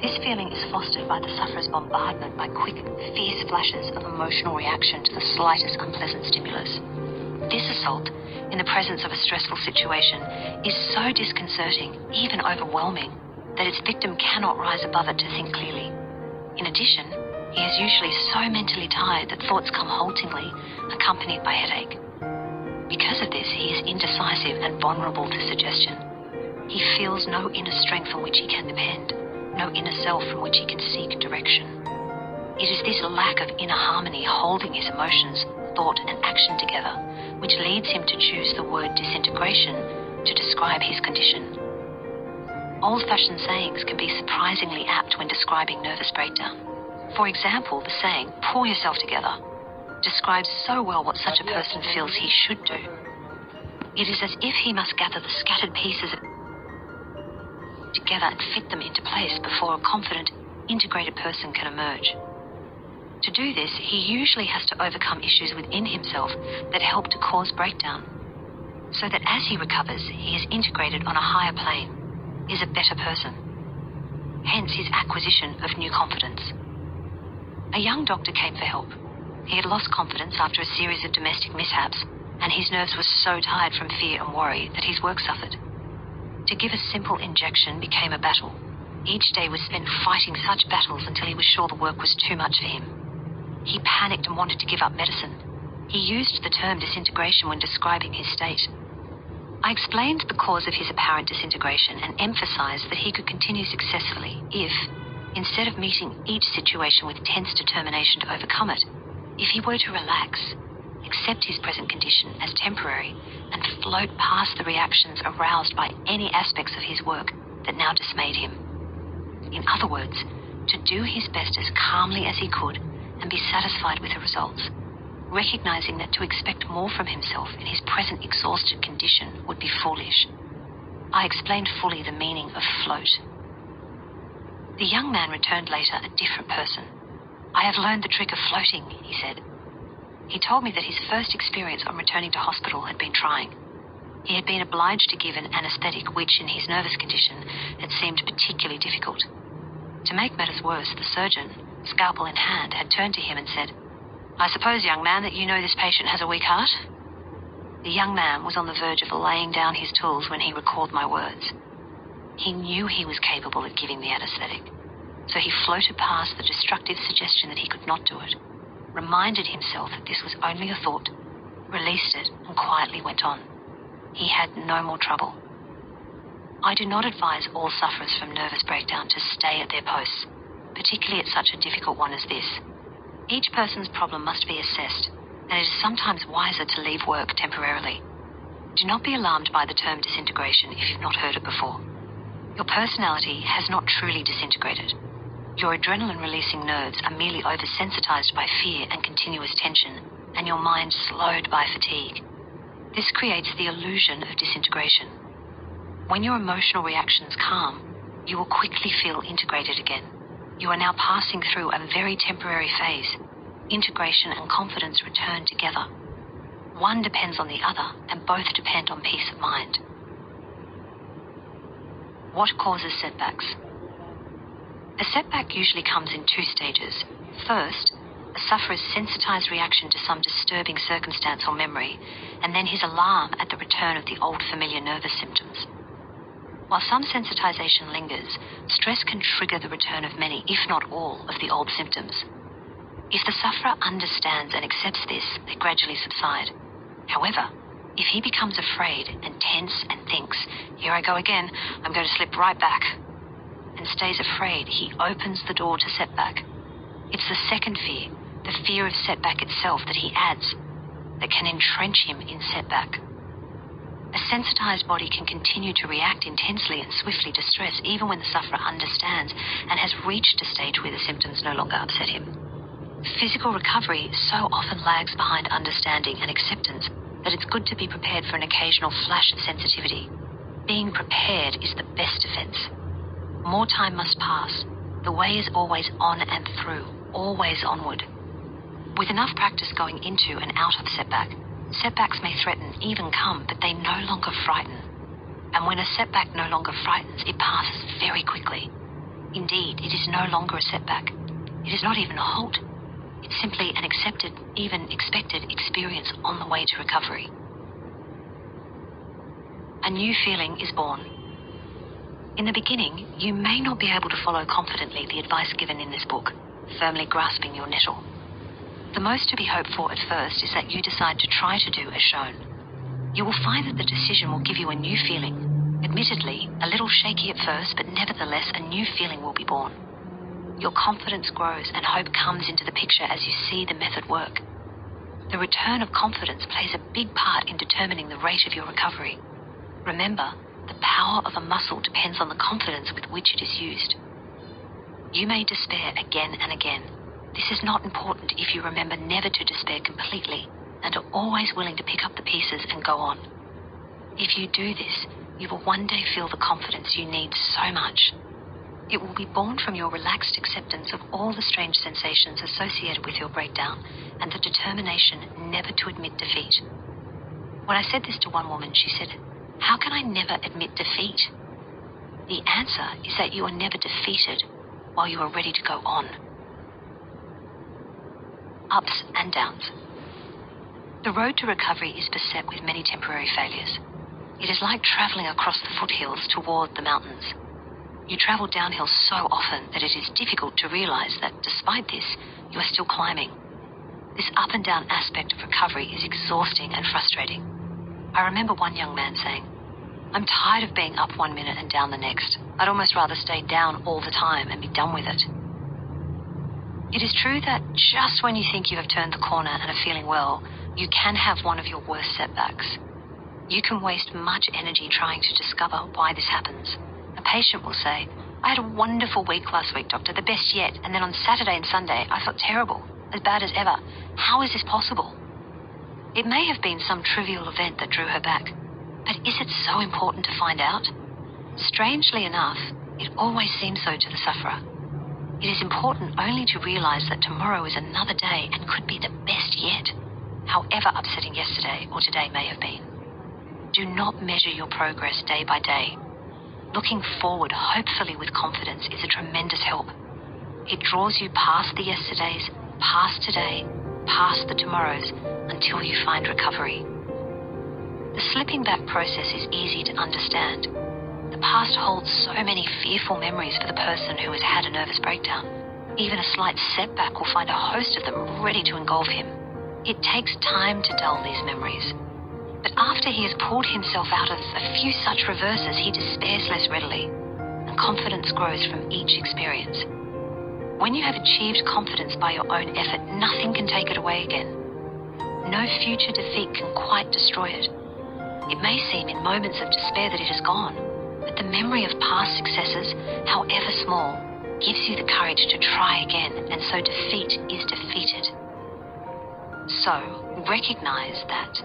This feeling is fostered by the sufferer's bombardment by quick, fierce flashes of emotional reaction to the slightest unpleasant stimulus. This assault, in the presence of a stressful situation, is so disconcerting, even overwhelming, that its victim cannot rise above it to think clearly. In addition, he is usually so mentally tired that thoughts come haltingly, accompanied by headache. Because of this, he is indecisive and vulnerable to suggestion. He feels no inner strength on which he can depend, no inner self from which he can seek direction. It is this lack of inner harmony holding his emotions, thought and action together, which leads him to choose the word disintegration to describe his condition. Old-fashioned sayings can be surprisingly apt when describing nervous breakdown. For example, the saying, "pull yourself together," describes so well what such a person feels he should do. It is as if he must gather the scattered pieces together and fit them into place before a confident, integrated person can emerge. To do this, he usually has to overcome issues within himself that help to cause breakdown, so that as he recovers, he is integrated on a higher plane, is a better person. Hence his acquisition of new confidence. A young doctor came for help. He had lost confidence after a series of domestic mishaps, and his nerves were so tired from fear and worry that his work suffered. To give a simple injection became a battle. Each day was spent fighting such battles until he was sure the work was too much for him. He panicked and wanted to give up medicine. He used the term disintegration when describing his state. I explained the cause of his apparent disintegration and emphasized that he could continue successfully if, instead of meeting each situation with tense determination to overcome it, if he were to relax, accept his present condition as temporary, and float past the reactions aroused by any aspects of his work that now dismayed him. In other words, to do his best as calmly as he could and be satisfied with the results, recognizing that to expect more from himself in his present exhausted condition would be foolish. I explained fully the meaning of float. The young man returned later a different person. "I have learned the trick of floating," he said. He told me that his first experience on returning to hospital had been trying. He had been obliged to give an anesthetic which, in his nervous condition, had seemed particularly difficult. To make matters worse, the surgeon, scalpel in hand, had turned to him and said, "I suppose, young man, that you know this patient has a weak heart?" The young man was on the verge of laying down his tools when he recalled my words. He knew he was capable of giving the anesthetic, so he floated past the destructive suggestion that he could not do it, reminded himself that this was only a thought, released it, and quietly went on. He had no more trouble. I do not advise all sufferers from nervous breakdown to stay at their posts, particularly at such a difficult one as this. Each person's problem must be assessed, and it is sometimes wiser to leave work temporarily. Do not be alarmed by the term disintegration if you've not heard it before. Your personality has not truly disintegrated. Your adrenaline-releasing nerves are merely oversensitized by fear and continuous tension, and your mind slowed by fatigue. This creates the illusion of disintegration. When your emotional reactions calm, you will quickly feel integrated again. You are now passing through a very temporary phase. Integration and confidence return together. One depends on the other, and both depend on peace of mind. What causes setbacks? A setback usually comes in two stages. First, a sufferer's sensitized reaction to some disturbing circumstance or memory, and then his alarm at the return of the old familiar nervous symptoms. While some sensitization lingers, stress can trigger the return of many, if not all, of the old symptoms. If the sufferer understands and accepts this, they gradually subside. However, if he becomes afraid and tense and thinks, "Here I go again, I'm going to slip right back," and stays afraid, he opens the door to setback. It's the second fear, the fear of setback itself, that he adds, that can entrench him in setback. A sensitized body can continue to react intensely and swiftly to stress even when the sufferer understands and has reached a stage where the symptoms no longer upset him. Physical recovery so often lags behind understanding and acceptance that it's good to be prepared for an occasional flash of sensitivity. Being prepared is the best defense. More time must pass. The way is always on and through, always onward. With enough practice going into and out of setbacks may threaten, even come, but they no longer frighten. And when a setback no longer frightens, it passes very quickly. Indeed, it is is no longer a setback. It is not even a halt. It's simply an accepted, even expected experience on the way to recovery. A new feeling is born. In the beginning, you may not be able to follow confidently the advice given in this book, firmly grasping your nettle. The most to be hoped for at first is that you decide to try to do as shown. You will find that the decision will give you a new feeling. Admittedly, a little shaky at first, but nevertheless a new feeling will be born. Your confidence grows and hope comes into the picture as you see the method work. The return of confidence plays a big part in determining the rate of your recovery. Remember, the power of a muscle depends on the confidence with which it is used. You may despair again and again. This is not important if you remember never to despair completely and are always willing to pick up the pieces and go on. If you do this, you will one day feel the confidence you need so much. It will be born from your relaxed acceptance of all the strange sensations associated with your breakdown and the determination never to admit defeat. When I said this to one woman, she said, "How can I never admit defeat?" The answer is that you are never defeated while you are ready to go on. Ups and downs. The road to recovery is beset with many temporary failures. It is like traveling across the foothills toward the mountains. You travel downhill so often that it is difficult to realize that despite this, you are still climbing. This up and down aspect of recovery is exhausting and frustrating. I remember one young man saying, "I'm tired of being up one minute and down the next. I'd almost rather stay down all the time and be done with it." It is true that just when you think you have turned the corner and are feeling well, you can have one of your worst setbacks. You can waste much energy trying to discover why this happens. A patient will say, "I had a wonderful week last week, doctor, the best yet, and then on Saturday and Sunday I felt terrible, as bad as ever. How is this possible?" It may have been some trivial event that drew her back, but is it so important to find out? Strangely enough, it always seems so to the sufferer. It is important only to realize that tomorrow is another day and could be the best yet, however upsetting yesterday or today may have been. Do not measure your progress day by day. Looking forward, hopefully with confidence, is a tremendous help. It draws you past the yesterdays, past today, past the tomorrows, until you find recovery. The slipping back process is easy to understand. The past holds so many fearful memories for the person who has had a nervous breakdown. Even a slight setback will find a host of them ready to engulf him. It takes time to dull these memories. But after he has pulled himself out of a few such reverses, he despairs less readily, and confidence grows from each experience. When you have achieved confidence by your own effort, nothing can take it away again. No future defeat can quite destroy it. It may seem in moments of despair that it is gone, but the memory of past successes, however small, gives you the courage to try again, and so defeat is defeated. So, recognize that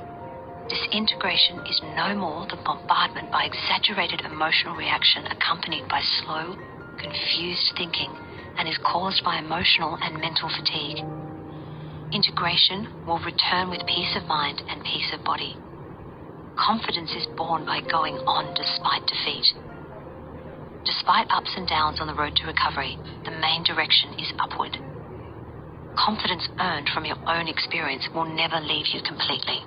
disintegration is no more than bombardment by exaggerated emotional reaction accompanied by slow, confused thinking and is caused by emotional and mental fatigue. Integration will return with peace of mind and peace of body. Confidence is born by going on despite defeat. Despite ups and downs on the road to recovery, the main direction is upward. Confidence earned from your own experience will never leave you completely.